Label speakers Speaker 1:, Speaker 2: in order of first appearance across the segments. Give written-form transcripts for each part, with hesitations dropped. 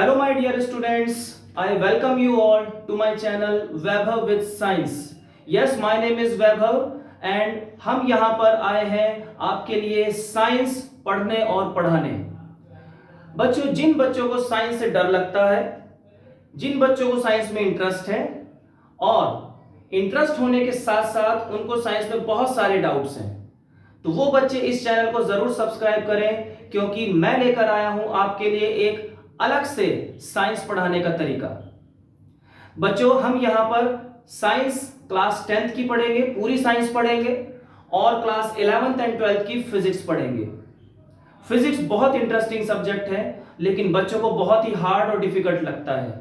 Speaker 1: Hello my dear students, I welcome you all to my channel Vaibhav with Science. Yes, my name is Vaibhav and हम यहाँ पर आए हैं आपके लिए साइंस पढ़ने और पढ़ाने। बच्चों, जिन बच्चों को साइंस से डर लगता है, जिन बच्चों को साइंस में इंटरेस्ट है और इंटरेस्ट होने के साथ साथ उनको साइंस में बहुत सारे डाउट्स हैं, तो वो बच्चे इस चैनल को जरूर सब्सक्राइब करें, क्योंकि मैं लेकर आया हूं आपके लिए एक अलग से साइंस पढ़ाने का तरीका। बच्चों, हम यहां पर साइंस क्लास 10th की पढ़ेंगे, पूरी साइंस पढ़ेंगे और क्लास 11th एंड 12th की फिजिक्स पढ़ेंगे। फिजिक्स बहुत इंटरेस्टिंग सब्जेक्ट है, लेकिन बच्चों को बहुत ही हार्ड और डिफिकल्ट लगता है।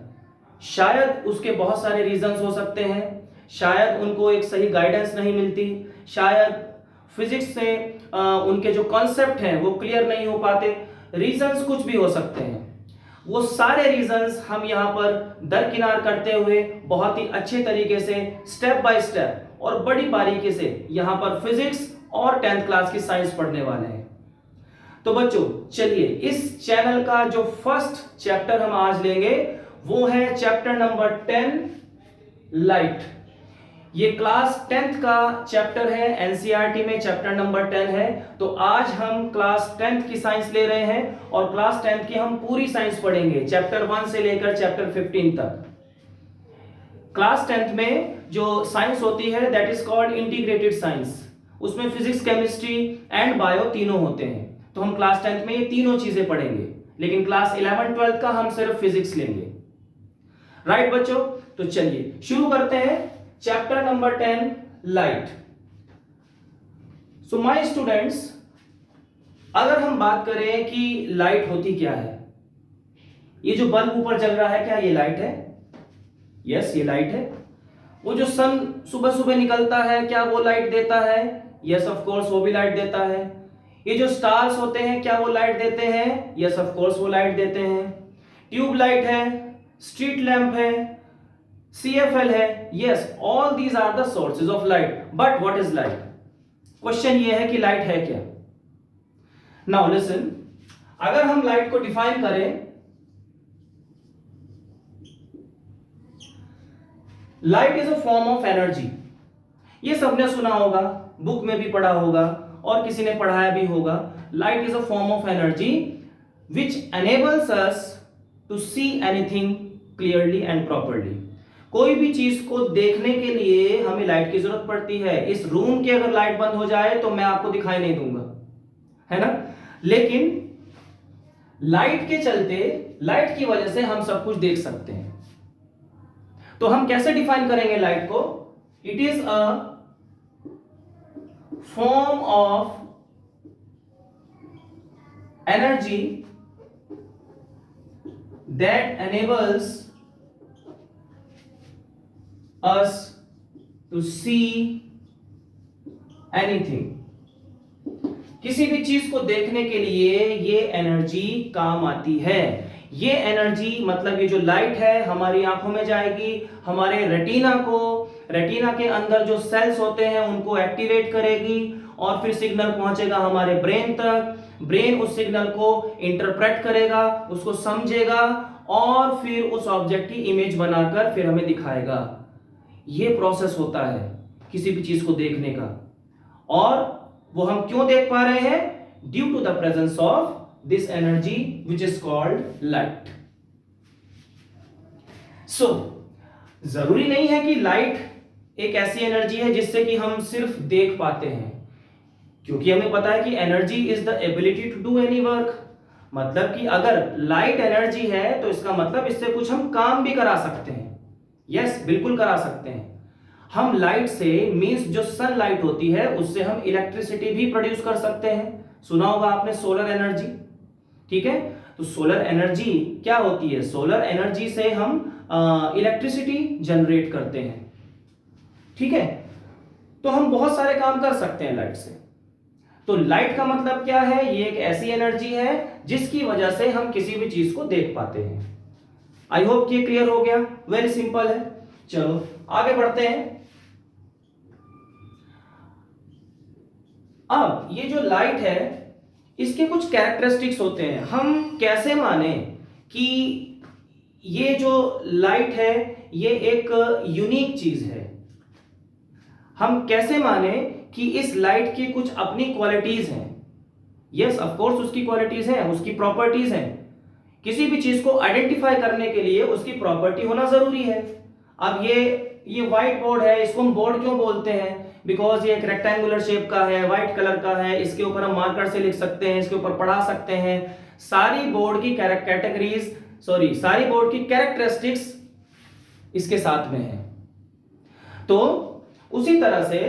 Speaker 1: शायद उसके बहुत सारे रीजंस हो सकते हैं, शायद उनको एक सही गाइडेंस नहीं मिलती, शायद फिजिक्स से उनके जो कॉन्सेप्ट हैं वो क्लियर नहीं हो पाते। रीजंस कुछ भी हो सकते हैं। वो सारे रीजंस हम यहाँ पर दरकिनार करते हुए बहुत ही अच्छे तरीके से स्टेप बाय स्टेप और बड़ी बारीकी से यहाँ पर फिजिक्स और 10th क्लास की साइंस पढ़ने वाले हैं। तो बच्चों, चलिए इस चैनल का जो फर्स्ट चैप्टर हम आज लेंगे वो है चैप्टर नंबर 10, लाइट। ये क्लास 10th का चैप्टर है, एनसीईआरटी में चैप्टर नंबर 10 है। तो आज हम क्लास 10th की साइंस ले रहे हैं और क्लास 10th की हम पूरी साइंस पढ़ेंगे, चैप्टर 1 से लेकर चैप्टर 15 तक। क्लास 10th में जो साइंस होती है that is called integrated science. उसमें फिजिक्स, केमिस्ट्री एंड बायो तीनों होते हैं। तो हम क्लास 10th में ये तीनों चीजें पढ़ेंगे, लेकिन क्लास 11 12 का हम सिर्फ फिजिक्स लेंगे। राइट बच्चों, तो चलिए शुरू करते हैं chapter number 10, light. So my students, अगर हम बात करें कि लाइट होती क्या है, ये जो बल्ब ऊपर जल रहा है, क्या ये लाइट है? यस, ये लाइट है। वो जो सन सुबह सुबह निकलता है, क्या वो लाइट देता है? यस ऑफ कोर्स, वो भी लाइट देता है। ये जो स्टार्स होते हैं, क्या वो लाइट देते हैं? यस ऑफ कोर्स, वो लाइट देते हैं। ट्यूब लाइट है, स्ट्रीट लैंप है, CFL है। Yes, all these are the sources of light. But what is light? Question ये है कि लाइट है क्या? नाउ लिसन, अगर हम लाइट को डिफाइन करें, light is a form of energy. ये सबने सुना होगा, बुक में भी पढ़ा होगा और किसी ने पढ़ाया भी होगा। Light is a form of energy which enables us to see anything clearly and properly. कोई भी चीज को देखने के लिए हमें लाइट की जरूरत पड़ती है। इस रूम की अगर लाइट बंद हो जाए तो मैं आपको दिखाई नहीं दूंगा, है ना? लेकिन लाइट के चलते, लाइट की वजह से हम सब कुछ देख सकते हैं। तो हम कैसे डिफाइन करेंगे लाइट को? It is a form of energy that enables us to see anything। किसी भी चीज को देखने के लिए ये एनर्जी काम आती है। ये एनर्जी मतलब ये जो लाइट है हमारी आंखों में जाएगी, हमारे रेटिना के अंदर जो सेल्स होते हैं उनको एक्टिवेट करेगी और फिर सिग्नल पहुंचेगा हमारे ब्रेन तक। ब्रेन उस सिग्नल को इंटरप्रेट करेगा, उसको समझेगा और फिर उस ऑब्जेक्ट की इमेज बनाकर फिर हमें दिखाएगा। ये प्रोसेस होता है किसी भी चीज को देखने का। और वो हम क्यों देख पा रहे हैं? Due to the presence of this energy which is called light. So जरूरी नहीं है कि लाइट एक ऐसी एनर्जी है जिससे कि हम सिर्फ देख पाते हैं, क्योंकि हमें पता है कि energy is the ability to do any work. मतलब कि अगर लाइट एनर्जी है तो इसका मतलब इससे कुछ हम काम भी करा सकते हैं। यस, बिल्कुल करा सकते हैं। हम लाइट से मींस जो सनलाइट होती है उससे हम इलेक्ट्रिसिटी भी प्रोड्यूस कर सकते हैं। सुना होगा आपने सोलर एनर्जी, ठीक है? तो सोलर एनर्जी क्या होती है? सोलर एनर्जी से हम इलेक्ट्रिसिटी जनरेट करते हैं, ठीक है? तो हम बहुत सारे काम कर सकते हैं लाइट से। तो लाइट का मतलब क्या है? ये एक ऐसी एनर्जी है जिसकी वजह से हम किसी भी चीज को देख पाते हैं। आई होप ये क्लियर हो गया। वेरी सिंपल है। चलो आगे बढ़ते हैं। अब ये जो लाइट है इसके कुछ कैरेक्टरिस्टिक्स होते हैं। हम कैसे माने कि ये जो लाइट है ये एक यूनिक चीज है। हम कैसे माने कि इस लाइट की कुछ अपनी क्वालिटीज हैं? यस ऑफ कोर्स उसकी क्वालिटीज हैं, उसकी प्रॉपर्टीज हैं। किसी भी चीज को आइडेंटिफाई करने के लिए उसकी प्रॉपर्टी होना जरूरी है। अब ये व्हाइट बोर्ड है, इसको हम बोर्ड क्यों बोलते हैं? बिकॉज ये एक रेक्टेंगुलर शेप का है, व्हाइट कलर का है, इसके ऊपर हम मार्कर से लिख सकते हैं, इसके ऊपर पढ़ा सकते हैं। सारी बोर्ड की सारी बोर्ड की कैरेक्टरिस्टिक्स इसके साथ में है। तो उसी तरह से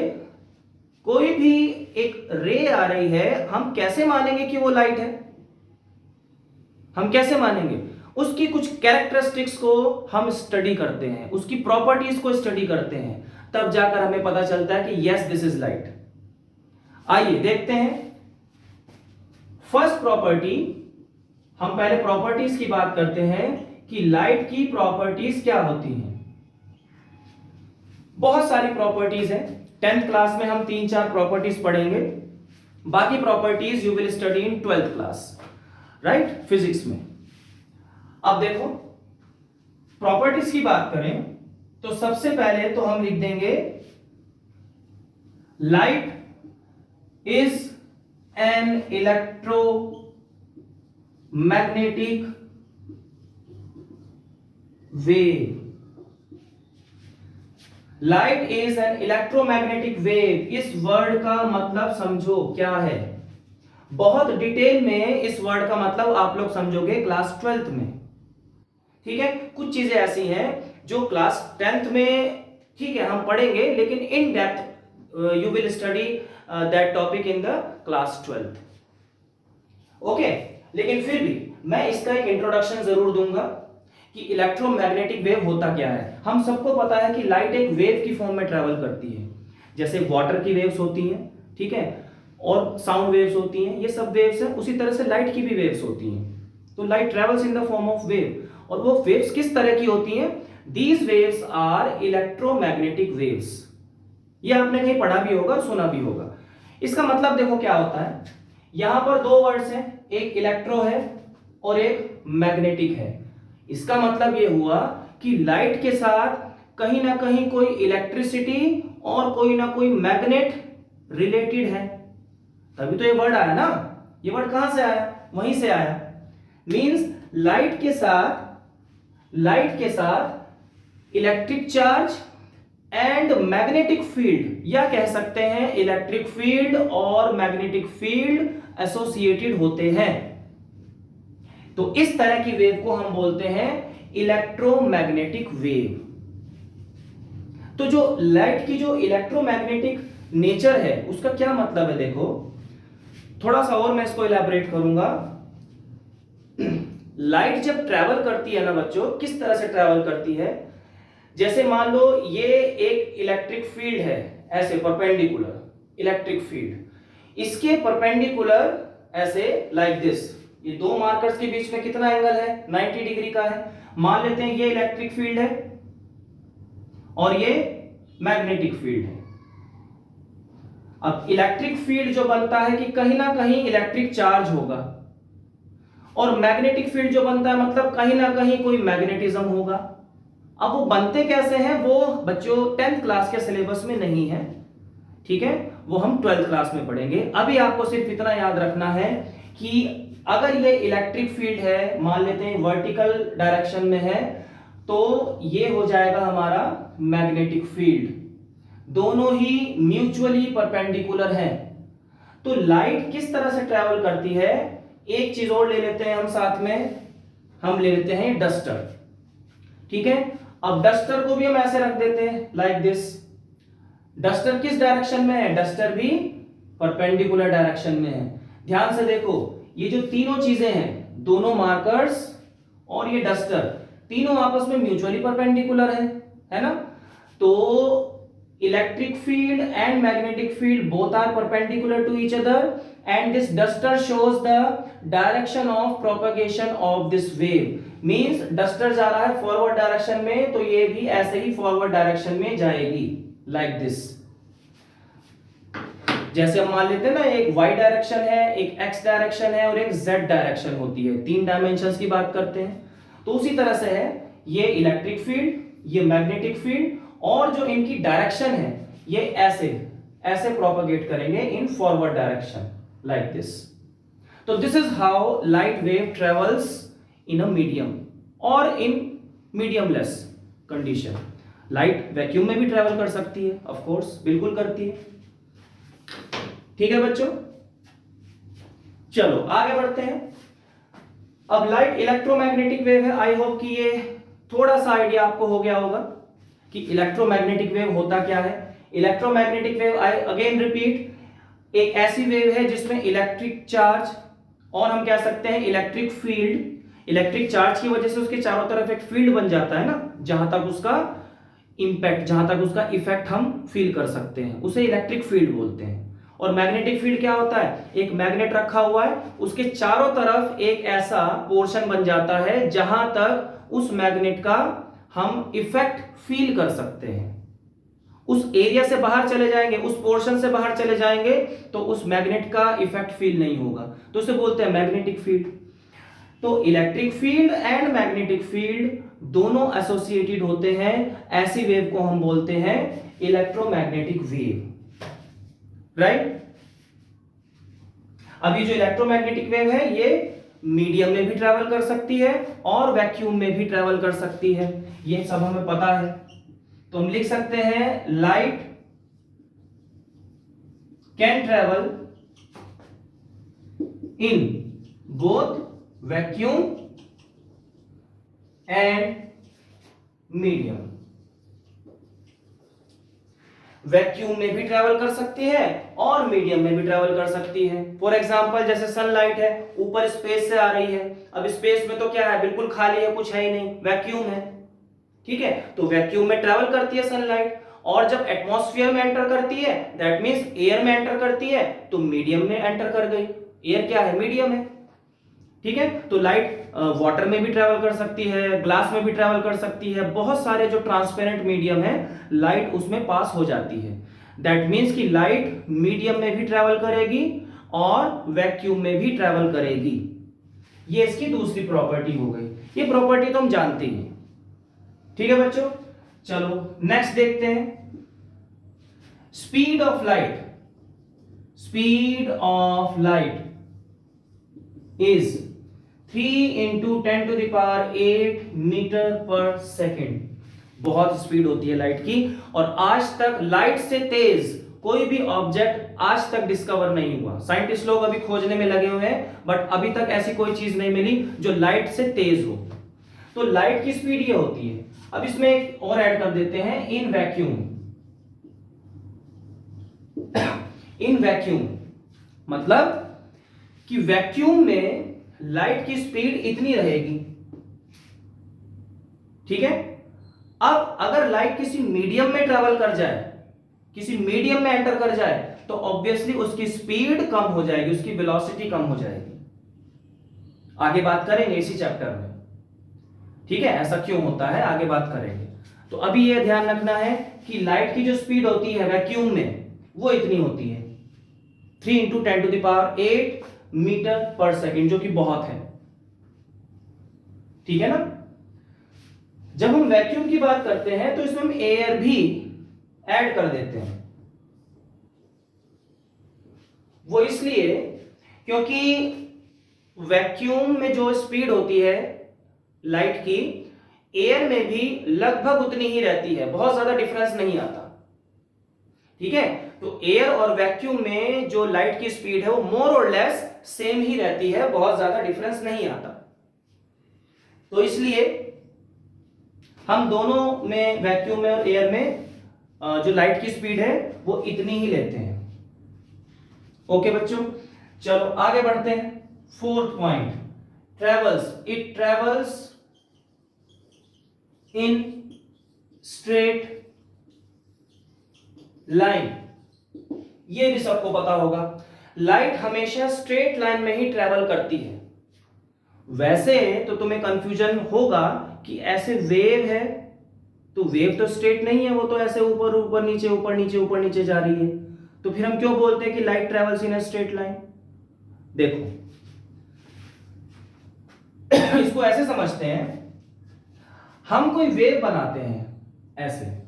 Speaker 1: कोई भी एक रे आ रही है, हम कैसे मानेंगे कि वो लाइट है? हम कैसे मानेंगे? उसकी कुछ कैरेक्टरिस्टिक्स को हम स्टडी करते हैं, उसकी प्रॉपर्टीज को स्टडी करते हैं, तब जाकर हमें पता चलता है कि यस दिस इज लाइट। आइए देखते हैं। फर्स्ट प्रॉपर्टी, हम पहले प्रॉपर्टीज की बात करते हैं कि लाइट की प्रॉपर्टीज क्या होती हैं। बहुत सारी प्रॉपर्टीज हैं। 10th क्लास में हम 3-4 प्रॉपर्टीज पढ़ेंगे, बाकी properties you will study in 12th class, right, physics में। अब देखो प्रॉपर्टीज की बात करें तो सबसे पहले तो हम लिख देंगे light is an electromagnetic wave. Light is an electromagnetic wave. इस वर्ड का मतलब समझो क्या है। बहुत डिटेल में इस वर्ड का मतलब आप लोग समझोगे क्लास 12th में, ठीक है। कुछ चीजें ऐसी हैं जो क्लास 10th में, ठीक है, हम पढ़ेंगे, लेकिन in depth you will study that topic in the class 12th, okay. लेकिन फिर भी मैं इसका एक इंट्रोडक्शन जरूर दूंगा कि इलेक्ट्रोमैग्नेटिक वेव होता क्या है। हम सबको पता है कि लाइट एक वेव की फॉर्म में ट्रेवल करती है, जैसे वाटर की वेव्स होती हैं, ठीक है, और साउंड वेव्स होती हैं, ये सब वेव्स हैं। उसी तरह से लाइट की भी वेव्स होती हैं। तो light travels in the form of wave. और वो वेव्स किस तरह की होती हैं? These waves are electromagnetic waves. ये आपने कहीं पढ़ा भी होगा, सुना भी होगा। इसका मतलब देखो क्या होता है। यहां पर दो वर्ड्स हैं, एक इलेक्ट्रो है और एक मैग्नेटिक है। इसका मतलब ये हुआ कि लाइट के साथ कहीं ना कहीं कोई इलेक्ट्रिसिटी और कोई ना कोई मैग्नेट रिलेटेड है, तभी तो ये वर्ड आया ना। ये वर्ड कहां से आया? वहीं से आया। मींस लाइट के साथ electric charge and magnetic field, या कह सकते हैं इलेक्ट्रिक फील्ड और मैग्नेटिक फील्ड एसोसिएटेड होते हैं। तो इस तरह की वेव को हम बोलते हैं इलेक्ट्रोमैग्नेटिक वेव। तो जो लाइट की जो इलेक्ट्रोमैग्नेटिक नेचर है उसका क्या मतलब है, देखो थोड़ा सा और मैं इसको इलैबोरेट करूंगा। लाइट जब ट्रैवल करती है ना बच्चों, किस तरह से ट्रैवल करती है? जैसे मान लो ये एक इलेक्ट्रिक फील्ड है, ऐसे परपेंडिकुलर इलेक्ट्रिक फील्ड, इसके परपेंडिकुलर ऐसे लाइक दिस, ये दो मार्कर्स के बीच में कितना एंगल है? 90 डिग्री का है। मान लेते हैं ये इलेक्ट्रिक फील्ड है और ये मैग्नेटिक फील्ड है। अब इलेक्ट्रिक फील्ड जो बनता है कि कहीं ना कहीं इलेक्ट्रिक चार्ज होगा, और मैग्नेटिक फील्ड जो बनता है मतलब कहीं ना कहीं कोई मैग्नेटिज्म होगा। अब वो बनते कैसे हैं वो बच्चों 10th क्लास के सिलेबस में नहीं है, ठीक है, वो हम 12th क्लास में पढ़ेंगे। अभी आपको सिर्फ इतना याद रखना है कि अगर ये इलेक्ट्रिक फील्ड है, मान लेते हैं वर्टिकल डायरेक्शन में है, तो ये हो जाएगा हमारा मैग्नेटिक फील्ड। दोनों ही म्यूचुअली परपेंडिकुलर हैं। तो लाइट किस तरह से ट्रैवल करती है? एक चीज और ले लेते हैं हम साथ में, हम ले लेते हैं डस्टर, ठीक है। अब डस्टर को भी हम ऐसे रख देते हैं लाइक दिस। डस्टर किस डायरेक्शन में है? डस्टर भी परपेंडिकुलर डायरेक्शन में है। ध्यान से देखो, ये जो तीनों चीजें हैं, दोनों मार्कर्स और ये डस्टर, तीनों आपस में म्यूचुअली परपेंडिकुलर है ना। तो electric field and magnetic field both are perpendicular to each other, and this duster shows the direction of propagation of this wave. means duster जा रहा है फॉरवर्ड डायरेक्शन में, तो ये भी ऐसे ही फॉरवर्ड डायरेक्शन में जाएगी like this। जैसे हम मान लेते हैं ना, एक y डायरेक्शन है, एक x डायरेक्शन है और एक z डायरेक्शन होती है। 3 डायमेंशंस की बात करते हैं। तो उसी तरह से है ये इलेक्ट्रिक फील्ड, ये मैग्नेटिक फील्ड, और जो इनकी डायरेक्शन है ये ऐसे ऐसे प्रोपेगेट करेंगे in forward direction like this. तो this is how light wave travels in a medium और in mediumless condition. Light vacuum में भी ट्रेवल कर सकती है, ऑफ कोर्स बिल्कुल करती है। ठीक है बच्चों, चलो आगे बढ़ते हैं। अब लाइट इलेक्ट्रोमैग्नेटिक वेव है। आई होप कि ये थोड़ा सा आइडिया आपको हो गया होगा कि इलेक्ट्रोमैग्नेटिक वेव होता क्या है। Electromagnetic wave, I again repeat, एक ऐसी वेव है जिसमें इलेक्ट्रिक चार्ज और हम कह सकते हैं इलेक्ट्रिक फील्ड, इलेक्ट्रिक चार्ज की वजह से उसके चारों तरफ एक फील्ड बन जाता है ना, जहां तक उसका इंपैक्ट, जहां तक उसका इफेक्ट हम फील कर सकते हैं, उसे इलेक्ट्रिक फील्ड बोलते हैं। और मैग्नेटिक फील्ड क्या होता है, एक मैग्नेट रखा हुआ है, उसके चारों तरफ एक ऐसा पोर्शन बन जाता है जहां तक उस मैग्नेट का हम इफेक्ट फील कर सकते हैं। उस एरिया से बाहर चले जाएंगे, उस पोर्शन से बाहर चले जाएंगे तो उस मैग्नेट का इफेक्ट फील नहीं होगा, तो उसे बोलते हैं मैग्नेटिक फील्ड। तो electric field and magnetic field दोनों एसोसिएटेड होते हैं, ऐसी वेव को हम बोलते हैं इलेक्ट्रोमैग्नेटिक वेव, राइट। अभी जो इलेक्ट्रोमैग्नेटिक वेव है ये मीडियम में भी ट्रेवल कर सकती है और वैक्यूम में भी ट्रेवल कर सकती है, ये सब हमें पता है। तो हम लिख सकते हैं light can travel in both vacuum and medium. Vacuum में भी ट्रेवल कर सकती है और मीडियम में भी ट्रेवल कर सकती है। फॉर एग्जांपल जैसे सनलाइट है, ऊपर स्पेस से आ रही है, अब स्पेस में तो क्या है, बिल्कुल खाली है, कुछ है ही नहीं, वैक्यूम है, ठीक है। तो वैक्यूम में ट्रेवल करती है सनलाइट, और जब एटमॉस्फेयर में एंटर करती है, दैट मींस एयर में एंटर करती है, तो मीडियम में एंटर कर गई। एयर क्या है, मीडियम है, ठीक है। तो लाइट वाटर में भी ट्रेवल कर सकती है, ग्लास में भी ट्रेवल कर सकती है, बहुत सारे जो ट्रांसपेरेंट मीडियम है लाइट उसमें पास हो जाती है। दैट मीन्स कि लाइट मीडियम में भी ट्रेवल करेगी और वैक्यूम में भी ट्रेवल करेगी। ये इसकी दूसरी प्रॉपर्टी हो गई, ये प्रॉपर्टी तो हम जानते ही हैं, ठीक है बच्चों। चलो नेक्स्ट देखते हैं, speed of light. Speed of light is 3 into 10 to the power 8 metre per second. बहुत स्पीड होती है लाइट की, और आज तक लाइट से तेज कोई भी ऑब्जेक्ट आज तक डिस्कवर नहीं हुआ। साइंटिस्ट लोग अभी खोजने में लगे हुए हैं, बट अभी तक ऐसी कोई चीज नहीं मिली जो लाइट से तेज हो। तो लाइट की स्पीड ये होती है। अब इसमें एक और ऐड कर देते हैं, इन वैक्यूम। इन वैक्यूम मतलब कि वैक्यूम में लाइट की स्पीड इतनी रहेगी, ठीक है। अब अगर लाइट किसी मीडियम में ट्रेवल कर जाए, किसी मीडियम में एंटर कर जाए, तो ऑब्वियसली उसकी स्पीड कम हो जाएगी, उसकी वेलोसिटी कम हो जाएगी। आगे बात करेंगे इसी चैप्टर में, ठीक है, ऐसा क्यों होता है आगे बात करेंगे। तो अभी यह ध्यान रखना है कि लाइट की जो स्पीड होती है वैक्यूम में वो इतनी होती है 3 into 10 to the power 8 metre per second, जो कि बहुत है, ठीक है ना। जब हम वैक्यूम की बात करते हैं तो इसमें हम एयर भी ऐड कर देते हैं। वो इसलिए क्योंकि वैक्यूम में जो स्पीड होती है लाइट की, एयर में भी लगभग उतनी ही रहती है, बहुत ज्यादा डिफरेंस नहीं आता, ठीक है। तो एयर और वैक्यूम में जो लाइट की स्पीड है वो मोर और लेस सेम ही रहती है, बहुत ज्यादा डिफरेंस नहीं आता। तो इसलिए हम दोनों में, वैक्यूम में और एयर में, जो लाइट की स्पीड है वो इतनी ही लेते हैं। ओके बच्चों, चलो आगे बढ़ते हैं। Fourth point, travels. It travels in straight line. ये भी सबको पता होगा, लाइट हमेशा स्ट्रेट लाइन में ही ट्रेवल करती है। वैसे तो तुम्हें कंफ्यूजन होगा कि ऐसे वेव है, तो वेव तो स्ट्रेट नहीं है, वो तो ऐसे ऊपर ऊपर नीचे ऊपर नीचे ऊपर नीचे जा रही है, तो फिर हम क्यों बोलते हैं कि light travels in a straight line. देखो इसको ऐसे समझते हैं हम कोई वेव बनाते हैं ऐसे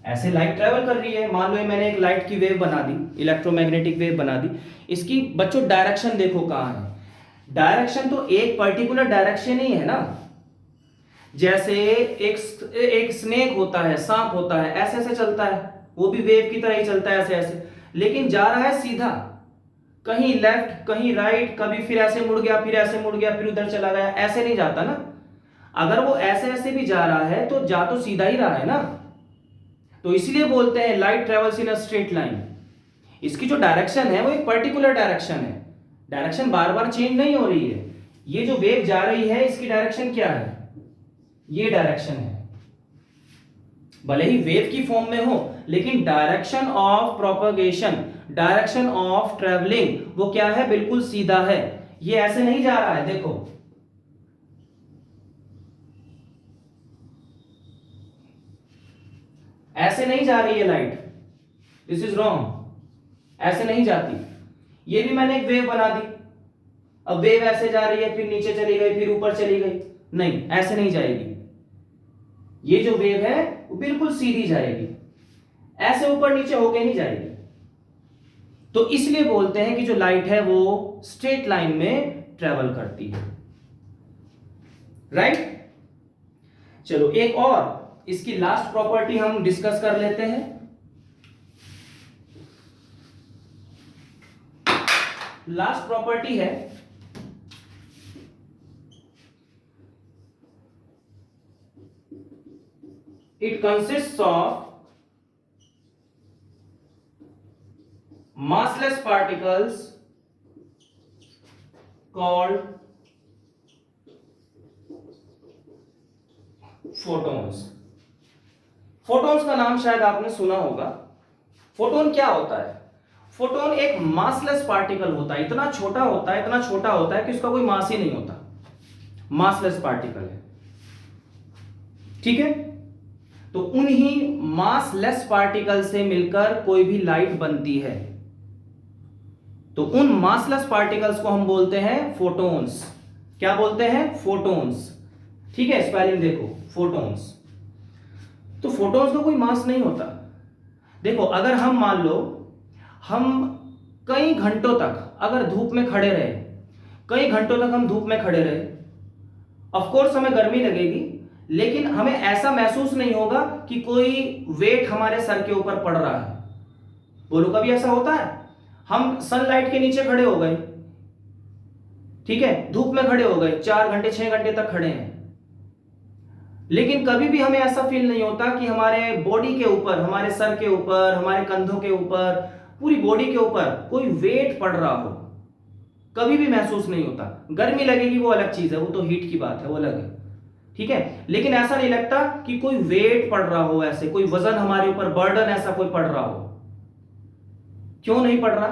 Speaker 1: ऐसे लाइट ट्रेवल कर रही है, मान लो मैंने एक लाइट की वेव बना दी, इलेक्ट्रोमैग्नेटिक वेव बना दी। इसकी बच्चों डायरेक्शन देखो कहां है। डायरेक्शन तो एक पर्टिकुलर डायरेक्शन ही है ना, जैसे एक स्नेक होता है, सांप होता है, ऐसे ऐसे चलता है, वो भी वेव की तरह ही चलता है ऐसे ऐसे, लेकिन जा रहा है सीधा, कहीं लेफ्ट कहीं राइट, कभी फिर ऐसे मुड़ गया, फिर ऐसे मुड़ गया, फिर उधर चला गया, ऐसे नहीं जाता ना। अगर वो ऐसे ऐसे भी जा रहा है तो जा तो सीधा ही रहा है ना, तो इसलिए बोलते हैं light travels in a straight line. इसकी जो डायरेक्शन है वो एक पर्टिकुलर डायरेक्शन है, डायरेक्शन बार बार चेंज नहीं हो रही है। ये जो वेव जा रही है इसकी डायरेक्शन क्या है, ये डायरेक्शन है, भले ही वेव की फॉर्म में हो, लेकिन direction of propagation, direction of travelling वो क्या है, बिल्कुल सीधा है। ये ऐसे नहीं जा रहा है, देखो ऐसे नहीं जा रही है लाइट, दिस इज रॉन्ग, ऐसे नहीं जाती। ये भी मैंने एक वेव बना दी, अब वेव ऐसे जा रही है, फिर नीचे चली गई, फिर ऊपर चली गई, नहीं ऐसे नहीं जाएगी। ये जो वेव है वो बिल्कुल सीधी जाएगी, ऐसे ऊपर नीचे होके नहीं जाएगी। तो इसलिए बोलते हैं कि जो लाइट है वो स्ट्रेट लाइन में ट्रेवल करती है, राइट। चलो एक और इसकी लास्ट प्रॉपर्टी हम डिस्कस कर लेते हैं। लास्ट प्रॉपर्टी है it consists of massless particles called photons। Photons का नाम शायद आपने सुना होगा। फोटोन क्या होता है, फोटोन एक मासलेस पार्टिकल होता है, इतना छोटा होता है, इतना छोटा होता है कि उसका कोई मास ही नहीं होता, मासलेस पार्टिकल है, ठीक है। तो उन्हीं मासलेस पार्टिकल से मिलकर कोई भी लाइट बनती है, तो उन मासलेस पार्टिकल्स को हम बोलते हैं फोटॉन्स। क्या बोलते हैं, फोटॉन्स, ठीक है। स्पेलिंग देखो, फोटॉन्स। तो फोटॉन्स का कोई मास नहीं होता। देखो अगर हम मान लो हम कई घंटों तक अगर धूप में खड़े रहे, कई घंटों तक हम धूप में खड़े रहे, ऑफ कोर्स हमें गर्मी लगेगी, लेकिन हमें ऐसा महसूस नहीं होगा कि कोई वेट हमारे सर के ऊपर पड़ रहा है। बोलो कभी ऐसा होता है, हम सनलाइट के नीचे खड़े हो गए, ठीक है, धूप में खड़े हो गए, 4 घंटे 6 घंटे तक खड़े हैं, लेकिन कभी भी हमें ऐसा फील नहीं होता कि हमारे बॉडी के ऊपर, हमारे सर के ऊपर, हमारे कंधों के ऊपर, पूरी बॉडी के ऊपर कोई वेट पड़ रहा हो, कभी भी महसूस नहीं होता। गर्मी लगेगी वो अलग चीज है, वो तो हीट की बात है, वो अलग है, ठीक है, लेकिन ऐसा नहीं लगता कि कोई वेट पड़ रहा हो, ऐसे कोई वजन हमारे ऊपर, बर्डन ऐसा कोई पड़ रहा हो। क्यों नहीं पड़ रहा,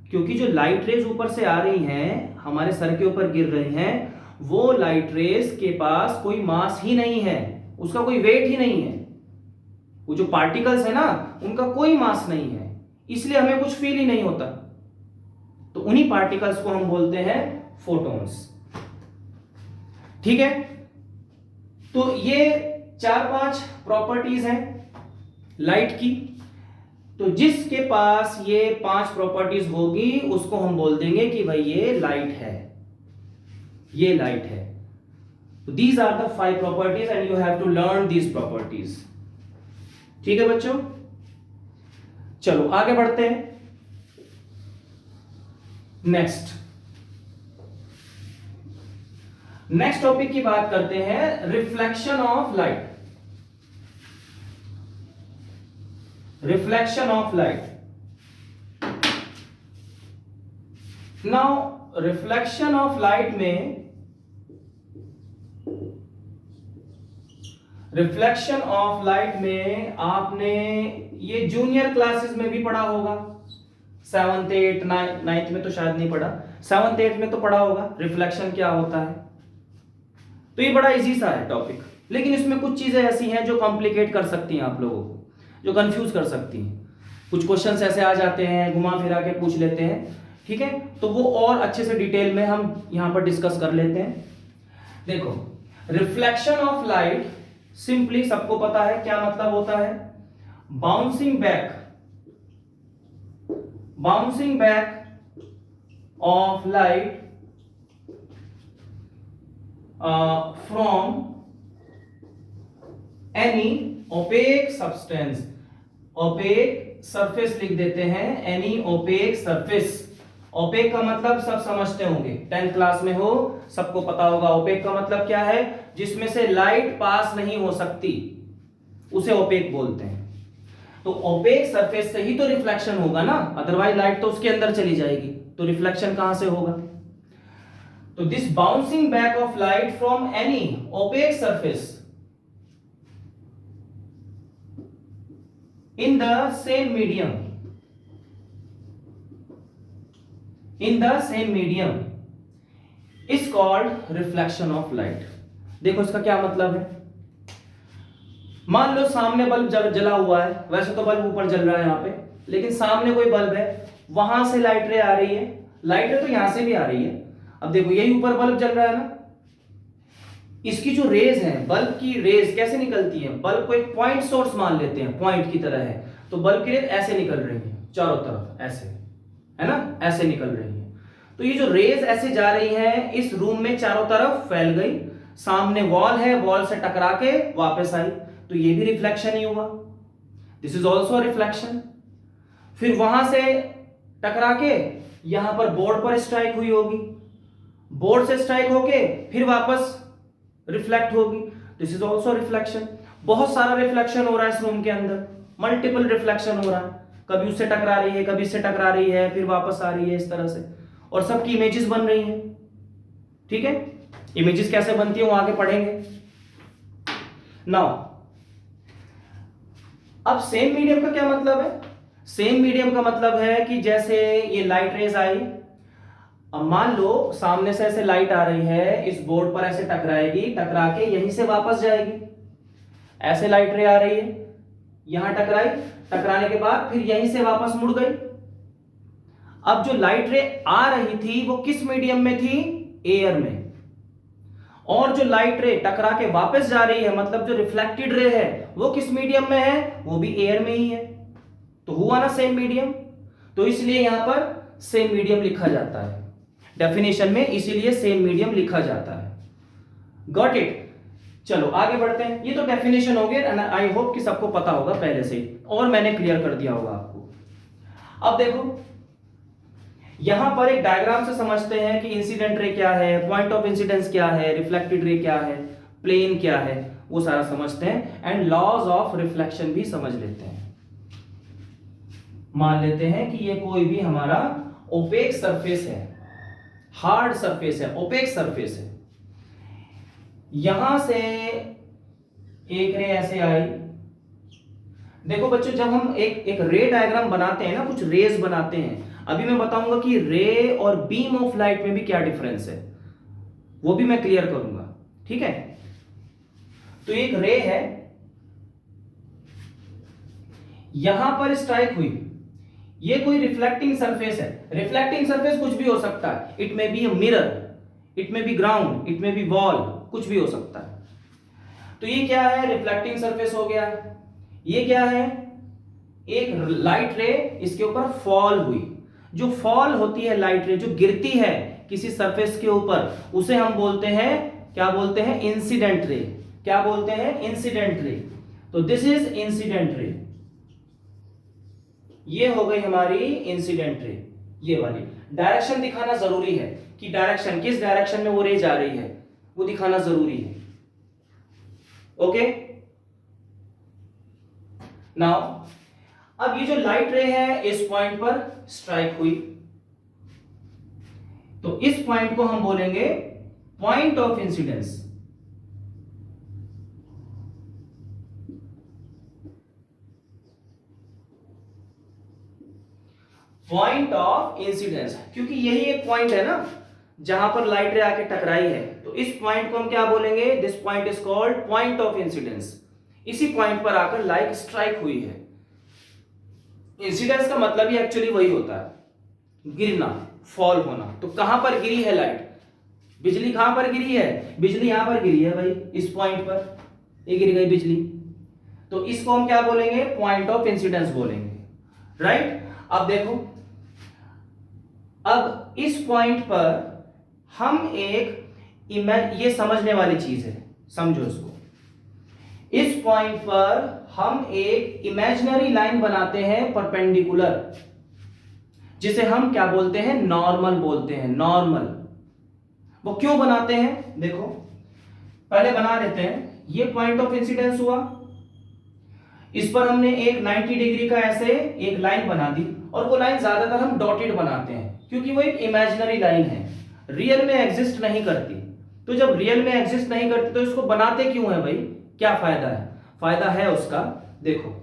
Speaker 1: क्योंकि जो लाइट रेज ऊपर से आ रही हैं, हमारे सर के ऊपर गिर रही हैं, वो लाइट रेज के पास कोई मास ही नहीं है, उसका कोई वेट ही नहीं है। वो जो पार्टिकल्स है ना, उनका कोई मास नहीं है, इसलिए हमें कुछ फील ही नहीं होता। तो उन्हीं पार्टिकल्स को हम बोलते हैं फोटॉन्स, ठीक है। तो ये 4-5 प्रॉपर्टीज हैं लाइट की। तो जिसके पास ये 5 प्रॉपर्टीज होगी उसको हम बोल देंगे कि भाई ये लाइट है, ये लाइट है। तो these are the 5 properties and you have to learn these properties, ठीक है बच्चों। चलो आगे बढ़ते हैं। नेक्स्ट टॉपिक की बात करते हैं, reflection of light. Reflection of light. Now reflection of light में, रिफ्लेक्शन ऑफ लाइट में आपने ये जूनियर क्लासेस में भी पढ़ा होगा, 7th 8th 9th में तो शायद नहीं पढ़ा, 7th 8th में तो पढ़ा होगा रिफ्लेक्शन क्या होता है। तो ये बड़ा इजी सा है टॉपिक, लेकिन इसमें कुछ चीजें ऐसी हैं जो कॉम्प्लिकेट कर सकती हैं आप लोगों को, जो कंफ्यूज कर सकती हैं। कुछ क्वेश्चंस ऐसे आ जाते हैं, घुमा फिरा के पूछ लेते हैं, ठीक है, तो वो और अच्छे से डिटेल में हम यहां पर डिस्कस कर लेते हैं। देखो, रिफ्लेक्शन ऑफ लाइट सिंपली सबको पता है क्या मतलब होता है। Bouncing back of light from any opaque substance. Opaque surface लिख देते हैं, एनी ओपेक सरफेस। ओपेक का मतलब सब समझते होंगे, 10th क्लास में हो, सबको पता होगा। ओपेक का मतलब क्या है? जिसमें से लाइट पास नहीं हो सकती, उसे ओपेक बोलते हैं। तो ओपेक सरफेस से ही तो रिफ्लेक्शन होगा ना, अदरवाइज लाइट तो उसके अंदर चली जाएगी, तो रिफ्लेक्शन कहां से होगा? तो this bouncing back of light from any opaque surface in the same medium is called reflection of light। देखो इसका क्या मतलब है। मान लो सामने बल्ब जला हुआ है, वैसे तो बल्ब ऊपर जल रहा है यहाँ पे, लेकिन सामने कोई बल्ब है, वहां से लाइट रे आ रही है। लाइट रे तो यहां से भी आ रही है। अब देखो यही ऊपर बल्ब जल रहा है ना, इसकी जो रेज है, बल्ब की रेज कैसे निकलती है? बल्ब को एक पॉइंट सोर्स मान लेते हैं, पॉइंट की तरह है, तो बल्ब की रेज ऐसे निकल रही है चारों तरफ, ऐसे है ना, ऐसे निकल रही है। तो ये जो रेज ऐसे जा रही है, इस रूम में चारों तरफ फैल गई, सामने वॉल है, वॉल से टकरा के वापस आई, तो ये भी रिफ्लेक्शन ही हुआ। This is also reflection. फिर वहां से टकरा के यहां पर बोर्ड पर स्ट्राइक हुई होगी, बोर्ड से स्ट्राइक होके फिर वापस रिफ्लेक्ट होगी, दिस इज ऑल्सो रिफ्लेक्शन। बहुत सारा रिफ्लेक्शन हो रहा है इस रूम के अंदर, मल्टीपल रिफ्लेक्शन हो रहा है, कभी उससे टकरा रही है, कभी इससे टकरा रही है, फिर वापस आ रही है, इस तरह से, और सबकी इमेजेस बन रही हैं। ठीक है, इमेजेस कैसे बनती है वो आगे पढ़ेंगे। नाउ अब सेम मीडियम का क्या मतलब है? सेम मीडियम का मतलब है कि जैसे ये लाइट रेज आई, अब मान लो सामने से ऐसे लाइट आ रही है, इस बोर्ड पर ऐसे टकराएगी, टकरा के यहीं से वापस जाएगी। ऐसे लाइट रे आ रही है, यहां टकराई, टकराने के बाद फिर यहीं से वापस मुड़ गई। अब जो लाइट रे आ रही थी वो किस मीडियम में थी? एयर में। और जो लाइट रे टकरा के वापस जा रही है, मतलब जो रिफ्लेक्टेड रे है, वो किस मीडियम में है? वो भी एयर में ही है। तो हुआ ना सेम मीडियम, तो इसलिए यहां पर सेम मीडियम लिखा जाता है डेफिनेशन में, इसीलिए सेम मीडियम लिखा जाता है। Got it? चलो आगे बढ़ते हैं। ये तो डेफिनेशन हो गया, आई होप कि सबको पता होगा पहले से ही, और मैंने क्लियर कर दिया होगा आपको। अब देखो यहां पर एक डायग्राम से समझते हैं कि इंसिडेंट रे क्या है, पॉइंट ऑफ इंसिडेंस क्या है, रिफ्लेक्टेड रे क्या है, प्लेन क्या है, वो सारा समझते हैं, एंड लॉज ऑफ रिफ्लेक्शन भी समझ लेते हैं। मान लेते हैं कि ये कोई भी हमारा ओपेक सरफेस है, हार्ड सरफेस है, ओपेक सरफेस है। यहां से एक रे ऐसे आई। देखो बच्चों, जब हम एक रे डायग्राम बनाते हैं ना, कुछ रेज बनाते हैं, अभी मैं बताऊंगा कि रे और बीम ऑफ लाइट में भी क्या डिफरेंस है, वो भी मैं क्लियर करूंगा। ठीक है, तो एक रे है, यहां पर स्ट्राइक हुई, ये कोई रिफ्लेक्टिंग सरफेस है। रिफ्लेक्टिंग सरफेस कुछ भी हो सकता है, it may be a mirror, it may be ground, it may be wall, कुछ भी हो सकता है। तो ये क्या है? रिफ्लेक्टिंग सरफेस हो गया। ये क्या है? एक लाइट रे इसके ऊपर फॉल हुई। जो फॉल होती है लाइट रे, जो गिरती है किसी सरफेस के ऊपर, उसे हम बोलते हैं, क्या बोलते हैं? Incident ray. क्या बोलते हैं? Incident ray. तो दिस इज इंसिडेंट रे, ये हो गई हमारी इंसिडेंट रे। ये वाली डायरेक्शन दिखाना जरूरी है कि डायरेक्शन, किस डायरेक्शन में वो रे जा रही है, वो दिखाना जरूरी है। ओके, नाउ अब ये जो लाइट रे है इस पॉइंट पर स्ट्राइक हुई, तो इस पॉइंट को हम बोलेंगे point of incidence. Point of incidence, क्योंकि यही एक पॉइंट है ना जहां पर लाइट रे आके टकराई है, तो इस पॉइंट को हम क्या बोलेंगे? This point is called point of incidence. इसी पॉइंट पर आकर लाइट स्ट्राइक हुई है। इंसिडेंस का मतलब ही एक्चुअली वही होता है, गिरना, फॉल होना। तो कहां पर गिरी है लाइट? बिजली कहां पर गिरी है? बिजली यहां पर गिरी है भाई, इस पॉइंट पर ये गिर गई बिजली, तो इसको हम क्या बोलेंगे? पॉइंट ऑफ इंसिडेंस बोलेंगे, राइट। अब देखो, अब इस पॉइंट पर हम एक ये समझने वाली चीज है, समझो इसको। इस पॉइंट पर हम एक इमेजिनरी लाइन बनाते हैं परपेंडिकुलर, जिसे हम क्या बोलते हैं? नॉर्मल बोलते हैं, नॉर्मल। वो क्यों बनाते हैं? देखो पहले बना लेते हैं। ये पॉइंट ऑफ इंसिडेंस हुआ, इस पर हमने एक 90 डिग्री का ऐसे एक लाइन बना दी, और वो लाइन ज्यादातर हम डॉटेड बनाते हैं क्योंकि वो एक इमेजिनरी लाइन है, रियल में एग्जिस्ट नहीं करती। तो जब रियल में एग्जिस्ट नहीं करती तो इसको बनाते क्यों है भाई? क्या फायदा है? फायदा है उसका, देखो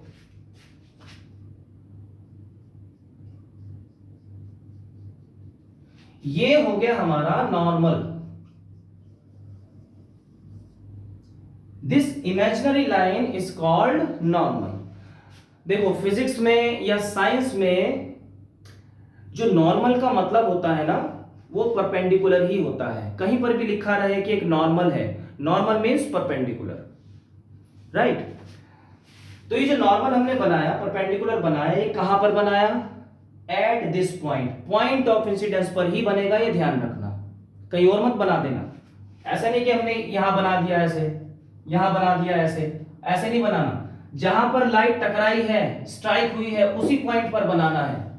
Speaker 1: ये हो गया हमारा normal. This imaginary line is called normal. देखो फिजिक्स में या साइंस में जो नॉर्मल का मतलब होता है ना, वो परपेंडिकुलर ही होता है। कहीं पर भी लिखा रहे कि एक नॉर्मल है, नॉर्मल मीन्स परपेंडिकुलर, राइट। तो ये जो नॉर्मल हमने बनाया, परपेंडिकुलर बनाया, ये कहां पर बनाया? At this point, point of incidence पर ही बनेगा, ये ध्यान रखना, कहीं और मत बना देना। ऐसा नहीं कि हमने यहां बना दिया ऐसे, यहां बना दिया ऐसे, ऐसे नहीं बनाना। जहां पर लाइट टकराई है, स्ट्राइक हुई है, उसी पॉइंट पर बनाना है,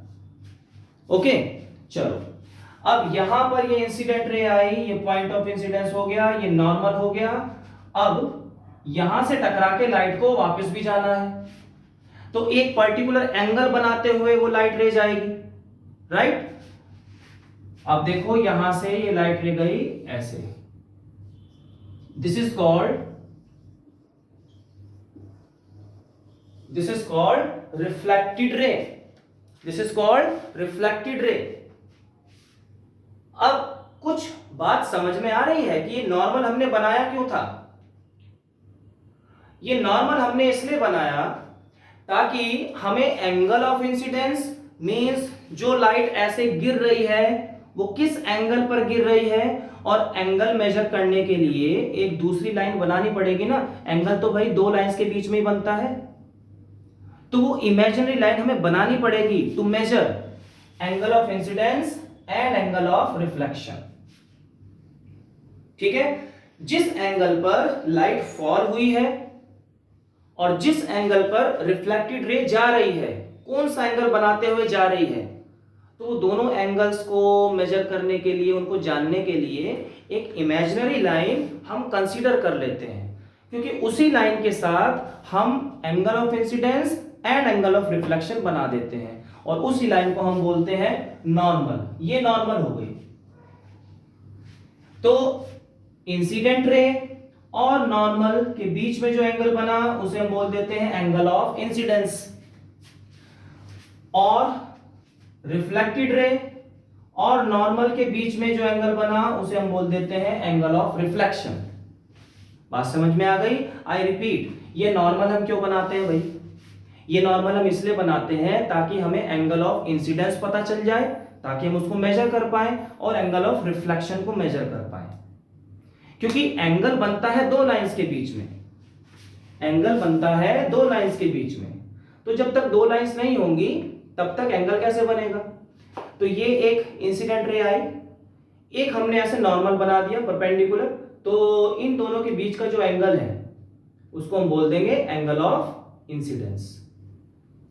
Speaker 1: ओके। चलो, अब यहां पर ये इंसिडेंट रे आई, ये पॉइंट ऑफ इंसिडेंस हो गया, ये नॉर्मल हो गया। अब यहां से टकरा के लाइट को वापस भी जाना है, तो एक पर्टिकुलर एंगल बनाते हुए वो लाइट रे जाएगी, राइट। अब देखो यहां से ये लाइट रे गई ऐसे, this is called reflected ray, this is called reflected ray. अब कुछ बात समझ में आ रही है कि ये नॉर्मल हमने बनाया क्यों था? ये नॉर्मल हमने इसलिए बनाया ताकि हमें एंगल ऑफ इंसिडेंस मींस जो लाइट ऐसे गिर रही है वो किस एंगल पर गिर रही है, और एंगल मेजर करने के लिए एक दूसरी लाइन बनानी पड़ेगी ना। एंगल तो भाई दो लाइंस के बीच में ही बनता है, तो वो इमेजिनरी लाइन हमें बनानी पड़ेगी to measure angle of incidence and angle of reflection, ठीक है। जिस एंगल पर लाइट फॉल हुई है और जिस एंगल पर रिफ्लेक्टेड रे जा रही है, कौन सा एंगल बनाते हुए जा रही है, तो वो दोनों एंगल्स को मेजर करने के लिए, उनको जानने के लिए एक इमेजिनरी लाइन हम कंसीडर कर लेते हैं, क्योंकि उसी लाइन के साथ हम angle of incidence and angle of reflection बना देते हैं, और उसी लाइन को हम बोलते हैं नॉर्मल। ये नॉर्मल हो गई। तो इंसिडेंट रे और नॉर्मल के बीच में जो एंगल बना उसे हम बोल देते हैं एंगल ऑफ इंसिडेंस, और रिफ्लेक्टेड रे और नॉर्मल के बीच में जो एंगल बना उसे हम बोल देते हैं एंगल ऑफ रिफ्लेक्शन। बात समझ में आ गई? आई रिपीट, ये नॉर्मल हम क्यों बनाते हैं भाई? ये नॉर्मल हम इसलिए बनाते हैं ताकि हमें एंगल ऑफ इंसिडेंस पता चल जाए, ताकि हम उसको मेजर कर पाए, और एंगल ऑफ रिफ्लेक्शन को मेजर कर पाए। क्योंकि एंगल बनता है दो लाइंस के बीच में, एंगल बनता है दो लाइंस के बीच में, तो जब तक दो लाइंस नहीं होंगी तब तक एंगल कैसे बनेगा? तो ये एक इंसिडेंट रे आई, एक हमने ऐसे नॉर्मल बना दिया परपेंडिकुलर, तो इन दोनों के बीच का जो एंगल है उसको हम बोल देंगे एंगल ऑफ इंसिडेंस,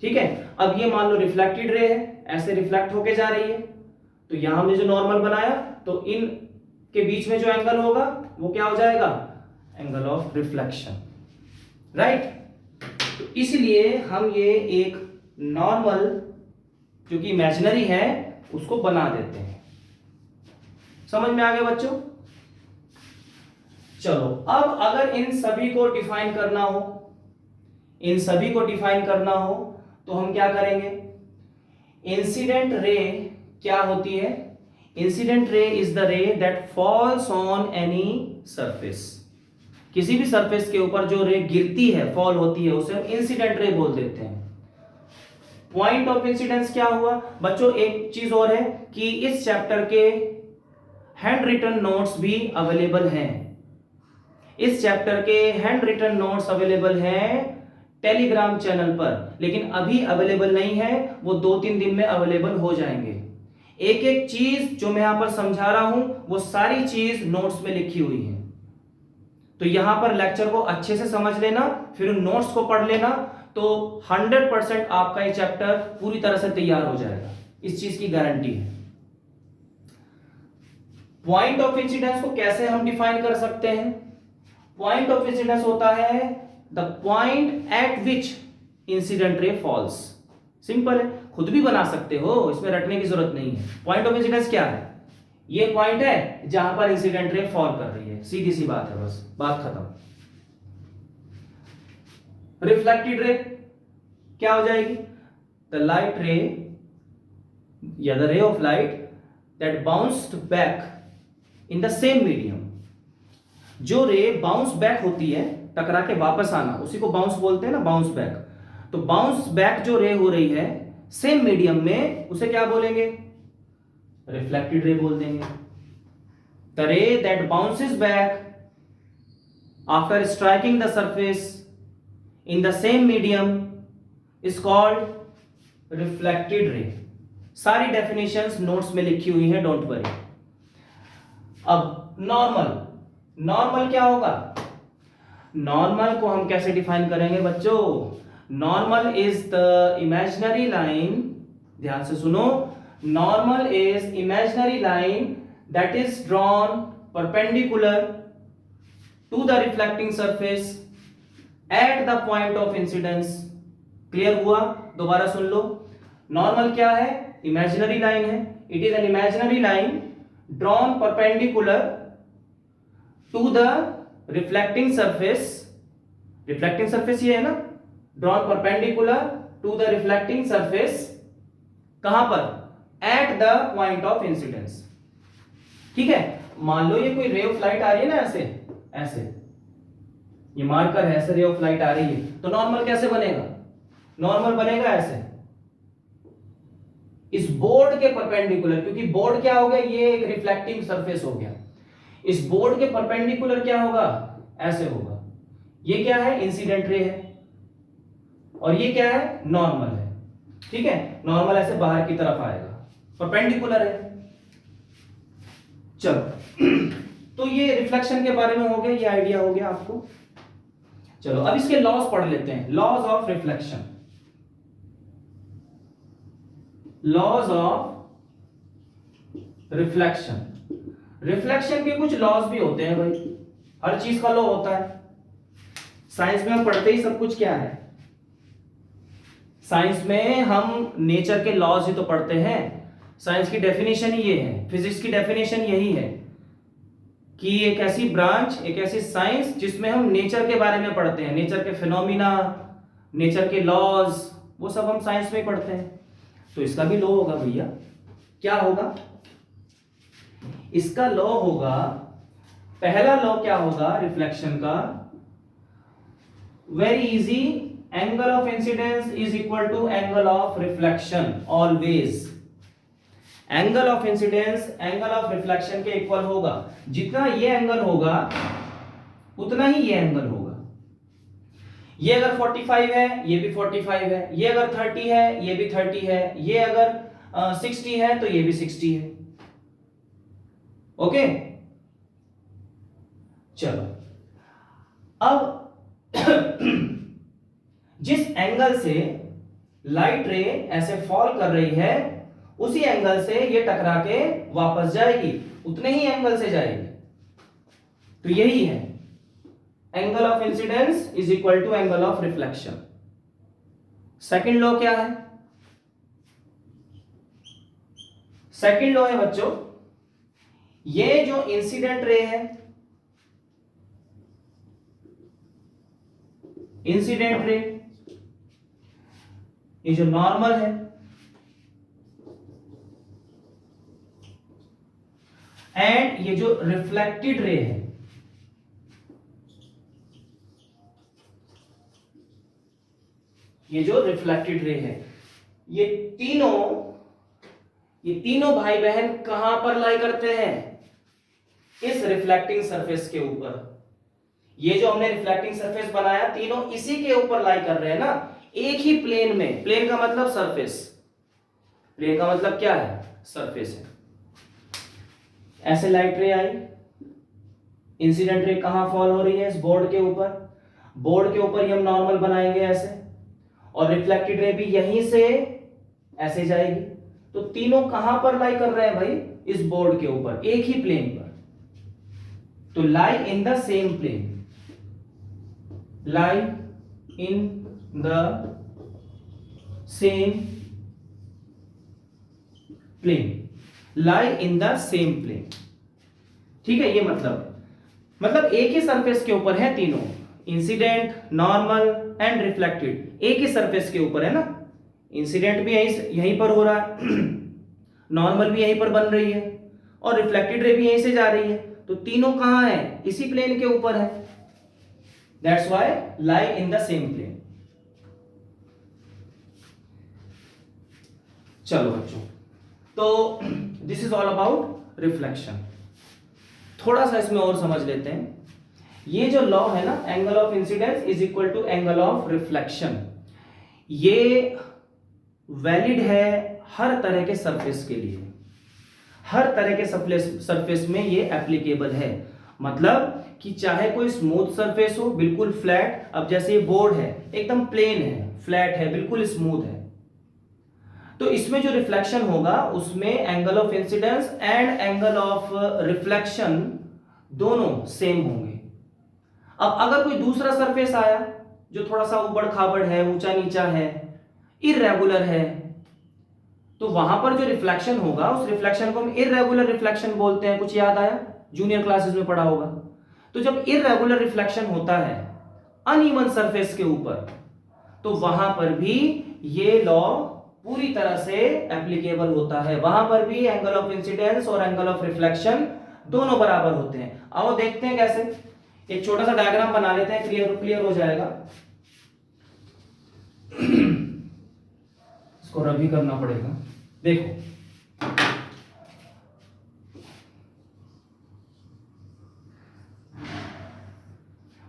Speaker 1: ठीक है। अब ये मान लो रिफ्लेक्टेड रे है, ऐसे रिफ्लेक्ट होके जा रही है, तो यहां हमने जो नॉर्मल बनाया, तो इन के बीच में जो एंगल होगा वो क्या हो जाएगा? Angle of reflection, right. तो इसलिए हम ये एक नॉर्मल जो कि इमेजिनरी है उसको बना देते हैं। समझ में आ गया बच्चों? चलो, अब अगर इन सभी को डिफाइन करना हो, इन सभी को डिफाइन करना हो तो हम क्या करेंगे? इंसिडेंट रे क्या होती है? इंसिडेंट रे इज द रे that falls on any surface. किसी भी सरफेस के ऊपर जो रे गिरती है, फॉल होती है, उसे हम इंसिडेंट रे बोल देते हैं। पॉइंट ऑफ इंसिडेंस क्या हुआ बच्चों? एक चीज और है कि इस चैप्टर के हैंड रिटन नोट्स भी अवेलेबल हैं। इस चैप्टर के हैंड रिटन नोट्स अवेलेबल हैं टेलीग्राम चैनल पर, लेकिन अभी अवेलेबल नहीं है, वो 2-3 दिन में अवेलेबल हो जाएंगे। एक एक चीज जो मैं यहां पर समझा रहा हूं वो सारी चीज नोट्स में लिखी हुई है। तो यहां पर लेक्चर को अच्छे से समझ लेना, फिर उन नोट्स को पढ़ लेना, तो 100% आपका ये चैप्टर पूरी तरह से तैयार हो जाएगा, इस चीज की गारंटी है। पॉइंट ऑफ इंसिडेंस को कैसे हम डिफाइन कर सकते हैं? पॉइंट ऑफ इंसिडेंस होता है the point at which incident ray falls. Simple है, खुद भी बना सकते हो, इसमें रटने की जरूरत नहीं है। पॉइंट ऑफ इंसिडेंस क्या है? ये पॉइंट है जहां पर इंसिडेंट रे फॉल कर रही है, सीधी सी बात है, बस बात खत्म। रिफ्लेक्टेड रे क्या हो जाएगी? द लाइट रे या the ray of light that bounced back in the same medium. जो रे बाउंस बैक होती है, टकरा के वापस आना, उसी को बाउंस बोलते हैं ना, बाउंस बैक। तो बाउंस बैक जो रे हो रही है सेम मीडियम में, उसे क्या बोलेंगे? रिफ्लेक्टेड रे बोल देंगे। द रे that bounces back after striking the surface in the same medium is called reflected ray. सारी डेफिनेशंस नोट्स में लिखी हुई हैं, डोंट वरी। अब नॉर्मल क्या होगा? नॉर्मल को हम कैसे डिफाइन करेंगे बच्चों? Normal is the imaginary line, ध्यान से सुनो, normal is imaginary line that is drawn perpendicular to the reflecting surface at the point of incidence. Clear हुआ? दोबारा सुन लो। नॉर्मल क्या है? इमेजिनरी लाइन है। It is an imaginary line drawn perpendicular to the reflecting surface. Reflecting surface ये है ना, drawn perpendicular to the reflecting surface, कहां पर? At the point of incidence. ठीक है, मान लो ये कोई रे ऑफ लाइट आ रही है ना, ऐसे ये मार्कर है, ऐसे रे ऑफ लाइट आ रही है, तो नॉर्मल कैसे बनेगा? नॉर्मल बनेगा ऐसे, इस बोर्ड के परपेंडिकुलर, क्योंकि बोर्ड क्या हो गया? ये एक रिफ्लेक्टिंग सरफेस हो गया। इस बोर्ड के परपेंडिकुलर क्या होगा? ऐसे होगा। ये क्या है? इंसिडेंट रे है, और ये क्या है? नॉर्मल है। ठीक है, नॉर्मल ऐसे बाहर की तरफ आएगा, परपेंडिकुलर है। चलो तो ये रिफ्लेक्शन के बारे में हो गया, ये आइडिया हो गया आपको। चलो अब इसके लॉज पढ़ लेते हैं। Laws of reflection. Laws of reflection. Reflection के कुछ लॉज भी होते हैं भाई, हर चीज का लॉ होता है। साइंस में हम पढ़ते ही सब कुछ क्या है? साइंस में हम नेचर के लॉज ही तो पढ़ते हैं। साइंस की डेफिनेशन ही ये है, फिजिक्स की डेफिनेशन यही है कि एक ऐसी ब्रांच, एक ऐसी साइंस जिसमें हम नेचर के बारे में पढ़ते हैं, नेचर के फिनोमिना, नेचर के लॉज, वो सब हम साइंस में पढ़ते हैं। तो इसका भी लॉ होगा भैया। क्या होगा? इसका लॉ होगा, पहला लॉ क्या होगा रिफ्लेक्शन का? Very easy, angle of incidence is equal to angle of reflection always. Angle of incidence angle of reflection के इक्वल होगा। जितना ये एंगल होगा उतना ही ये एंगल होगा। ये अगर 45 है, ये भी 45 है, ये अगर 30 है, ये भी 30 है, ये अगर 60 है तो ये भी 60 है। ओके, चलो अब जिस एंगल से लाइट रे ऐसे फॉल कर रही है, उसी एंगल से ये टकरा के वापस जाएगी, उतने ही एंगल से जाएगी। तो यही है, angle of incidence is equal to angle of reflection. Second law क्या है? सेकंड लॉ है बच्चों, ये जो इंसिडेंट रे है, इंसिडेंट रे, ये जो नॉर्मल है, एंड ये जो रिफ्लेक्टेड रे है, ये जो रिफ्लेक्टेड रे है, ये तीनों भाई बहन कहां पर लाई करते हैं? इस रिफ्लेक्टिंग सरफेस के ऊपर। ये जो हमने रिफ्लेक्टिंग सरफेस बनाया तीनों इसी के ऊपर लाई कर रहे हैं ना, एक ही प्लेन में। प्लेन का मतलब सरफेस, प्लेन का मतलब क्या है? सरफेस है। ऐसे लाइट रे आई, इंसिडेंट रे कहां फॉल हो रही है? इस बोर्ड के ऊपर। बोर्ड के ऊपर ही हम नॉर्मल बनाएंगे ऐसे, और रिफ्लेक्टेड रे भी यहीं से ऐसे जाएगी। तो तीनों कहां पर लाई कर रहे हैं भाई? इस बोर्ड के ऊपर, एक ही प्लेन पर। तो lie in the same plane, lie in the same plane, lie in the same plane. ठीक है, ये मतलब एक ही सरफेस के ऊपर है तीनों, इंसिडेंट, नॉर्मल एंड रिफ्लेक्टेड, एक ही सरफेस के ऊपर है ना। इंसिडेंट भी यहीं पर हो रहा है, नॉर्मल भी यहीं पर बन रही है, और रिफ्लेक्टेड रे भी यहीं से जा रही है। तो तीनों कहां है? इसी प्लेन के ऊपर है। That's why lie in the same plane. चलो बच्चों, तो this is all about reflection. थोड़ा सा इसमें और समझ लेते हैं। ये जो लॉ है ना, angle of incidence is equal to angle of reflection, ये वैलिड है हर तरह के सरफेस के लिए। हर तरह के सरफेस में ये एप्लीकेबल है। मतलब कि चाहे कोई स्मूथ सरफेस हो, बिल्कुल फ्लैट, अब जैसे ये बोर्ड है एकदम प्लेन है, फ्लैट है, बिल्कुल स्मूथ है, तो इसमें जो रिफ्लेक्शन होगा उसमें angle of incidence and angle of reflection दोनों सेम होंगे। अब अगर कोई दूसरा सरफेस आया जो थोड़ा सा उबड़ खाबड़ है, ऊंचा नीचा है, इररेगुलर है, तो वहां पर जो रिफ्लेक्शन होगा उस रिफ्लेक्शन को हम इररेगुलर रिफ्लेक्शन बोलते हैं। कुछ याद आया? जूनियर क्लासेस में पढ़ा होगा। तो जब इररेगुलर रिफ्लेक्शन होता है अनइवन सरफेस के ऊपर, तो वहां पर भी ये लॉ पूरी तरह से एप्लीकेबल होता है। वहां पर भी एंगल ऑफ इंसिडेंस और एंगल ऑफ रिफ्लेक्शन दोनों बराबर होते हैं। आओ देखते हैं कैसे। एक छोटा सा डायग्राम बना लेते हैं, क्लियर हो जाएगा। इसको रबी करना पड़ेगा। देखो,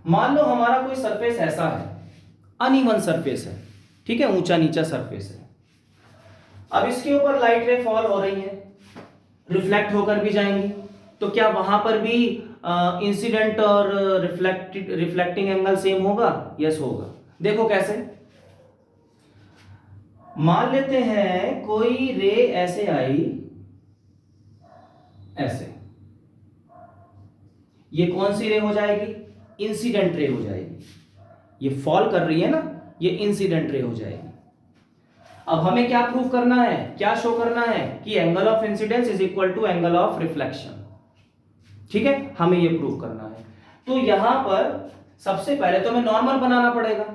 Speaker 1: मान लो हमारा कोई सरफेस ऐसा है, अनइवन सरफेस है, ठीक है, ऊंचा नीचा सरफेस है। अब इसके ऊपर लाइट रे फॉल हो रही है, रिफ्लेक्ट होकर भी जाएंगी, तो क्या वहां पर भी इंसिडेंट और रिफ्लेक्टिंग एंगल सेम होगा? यस होगा। देखो कैसे। मान लेते हैं कोई रे ऐसे आई, ऐसे, ये कौन सी रे हो जाएगी? इंसिडेंट रे हो जाएगी। ये फॉल कर रही है ना, ये इंसिडेंट रे हो जाएगी। अब हमें क्या प्रूव करना है, क्या शो करना है कि angle of incidence is equal to angle of reflection. ठीक है, हमें ये प्रूव करना है। तो यहां पर सबसे पहले तो हमें नॉर्मल बनाना पड़ेगा।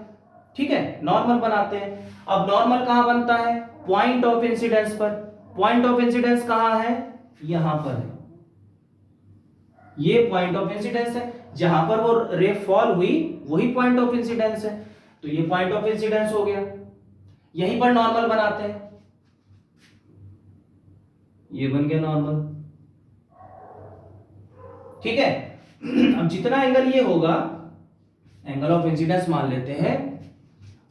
Speaker 1: ठीक है, नॉर्मल बनाते हैं। अब नॉर्मल कहां बनता है? पॉइंट ऑफ इंसिडेंस पर। पॉइंट ऑफ इंसिडेंस कहां है? यहां पर है। ये पॉइंट ऑफ इंसिडेंस है, जहां पर वो रे फॉल हुई वही पॉइंट ऑफ इंसिडेंस है। तो ये पॉइंट ऑफ इंसिडेंस हो गया। यहीं पर नॉर्मल बनाते हैं, ये बन गया नॉर्मल। ठीक है, अब जितना एंगल ये होगा, एंगल ऑफ इंसिडेंस मान लेते हैं,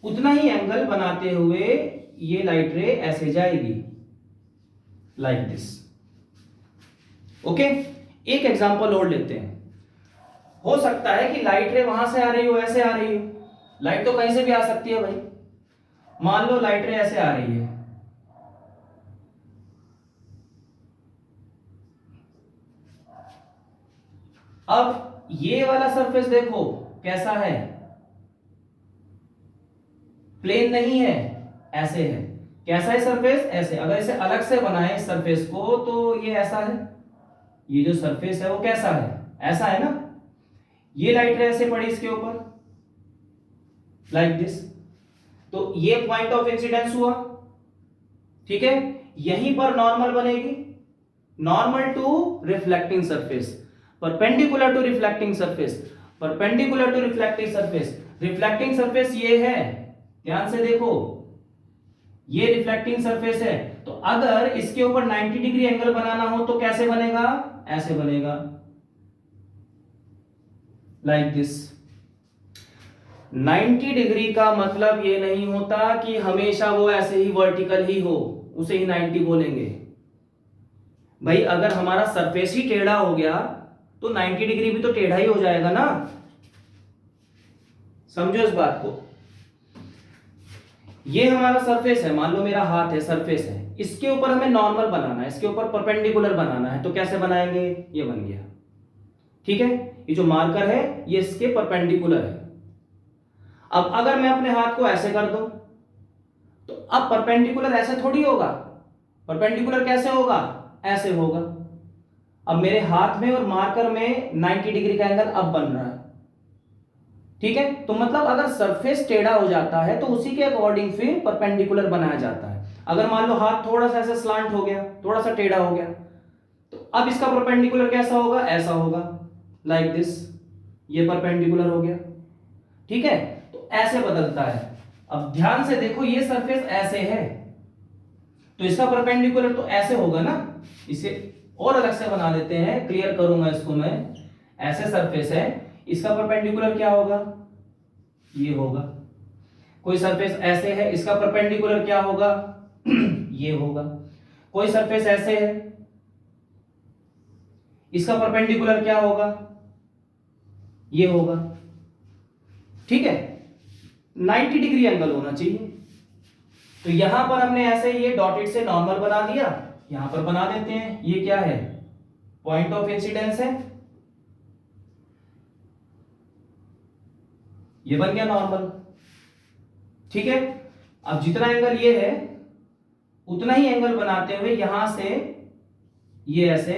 Speaker 1: उतना ही एंगल बनाते हुए ये लाइट रे ऐसे जाएगी, लाइक दिस। ओके, एक एग्जांपल और लेते हैं। हो सकता है कि लाइट रे वहां से आ रही हो, ऐसे आ रही हो। लाइट तो कहीं से भी आ सकती है भाई। मान लो लाइट रे ऐसे आ रही है, अब ये वाला सरफेस देखो कैसा है, प्लेन नहीं है, ऐसे है। कैसा है सरफेस? ऐसे। अगर इसे अलग से बनाए इस सरफेस को, तो ये ऐसा है। ये जो सरफेस है वो कैसा है? ऐसा है ना। ये लाइट रे ऐसे पड़ी इसके ऊपर, लाइक दिस। तो ये पॉइंट ऑफ इंसिडेंस हुआ। ठीक है, यहीं पर नॉर्मल बनेगी, normal to reflecting surface, perpendicular to reflecting surface, perpendicular to reflecting surface. Reflecting surface ये है, ध्यान से देखो, ये रिफ्लेक्टिंग सरफेस है। तो अगर इसके ऊपर 90 डिग्री एंगल बनाना हो तो कैसे बनेगा? ऐसे बनेगा। Like this. 90 डिग्री का मतलब ये नहीं होता कि हमेशा वो ऐसे ही वर्टिकल ही हो, उसे ही 90 बोलेंगे भाई। अगर हमारा सरफेस ही टेढ़ा हो गया तो 90 डिग्री भी तो टेढ़ा ही हो जाएगा ना, समझो इस बात को। ये हमारा सरफेस है, मान लो मेरा हाथ है, सरफेस है, इसके ऊपर हमें नॉर्मल बनाना है, इसके ऊपर परपेंडिकुलर बनाना है, तो कैसे बनाएंगे, ये बन गया, ठीक है। ये जो मार्कर है ये इसके परपेंडिकुलर है। अब अगर मैं अपने हाथ को ऐसे कर दूं तो अब परपेंडिकुलर ऐसे थोड़ी होगा, परपेंडिकुलर कैसे होगा, ऐसे होगा। अब मेरे हाथ में और मार्कर में 90 डिग्री का एंगल अब बन रहा है, ठीक है। तो मतलब अगर सरफेस टेढ़ा हो जाता है तो उसी के अकॉर्डिंग फिर परपेंडिकुलर बनाया जाता है। अगर मान लो हाथ थोड़ा सा ऐसे स्लांट हो गया, थोड़ा सा टेढ़ा हो गया, तो अब इसका परपेंडिकुलर कैसा होगा, ऐसा होगा, लाइक दिस। ये परपेंडिकुलर हो गया, ठीक है। तो ऐसे बदलता है। अब ध्यान से देखो, ये सरफेस ऐसे है तो इसका परपेंडिकुलर तो ऐसे होगा ना। इसे और अलग से बना देते हैं, क्लियर करूंगा इसको मैं। ऐसे सरफेस है, इसका परपेंडिकुलर क्या होगा, ये होगा। कोई सरफेस ऐसे है, इसका परपेंडिकुलर क्या होगा ये होगा। कोई सरफेस ऐसे है, इसका परपेंडिकुलर क्या होगा, ये होगा, ठीक है। 90 डिग्री एंगल होना चाहिए। तो यहां पर हमने ऐसे ये डॉटेड से नॉर्मल बना दिया, यहां पर बना देते हैं, ये क्या है, पॉइंट ऑफ इंसिडेंस है, ये बन गया नॉर्मल, ठीक है। अब जितना एंगल ये है उतना ही एंगल बनाते हुए यहां से ये ऐसे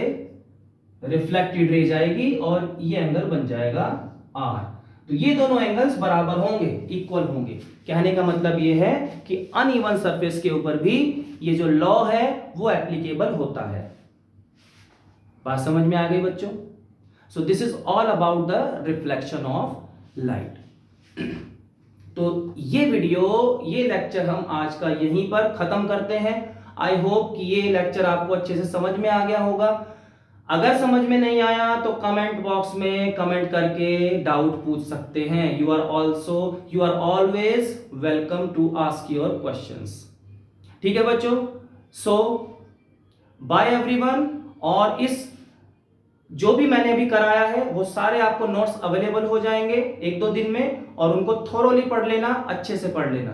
Speaker 1: रिफ्लेक्टेड रे जाएगी और ये एंगल बन जाएगा आर। तो ये दोनों एंगल्स बराबर होंगे, इक्वल होंगे। कहने का मतलब ये है कि अनइवन सरफेस के ऊपर भी ये जो लॉ है वो एप्लीकेबल होता है। बात समझ में आ गई बच्चों? So this is all about the reflection of light. तो ये वीडियो, ये लेक्चर हम आज का यहीं पर खत्म करते हैं। आई होप कि ये लेक्चर आपको अच्छे से समझ में आ गया होगा। अगर समझ में नहीं आया तो कमेंट बॉक्स में कमेंट करके डाउट पूछ सकते हैं। You are always welcome to ask your questions, ठीक है बच्चों। So bye everyone. और इस जो भी मैंने अभी कराया है वो सारे आपको नोट्स अवेलेबल हो जाएंगे 1-2 दिन में, और उनको थोरोली पढ़ लेना, अच्छे से पढ़ लेना।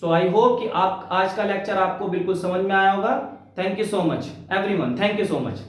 Speaker 1: सो आई होप कि आप आज का लेक्चर आपको बिल्कुल समझ में आया होगा। Thank you so much everyone, thank you so much.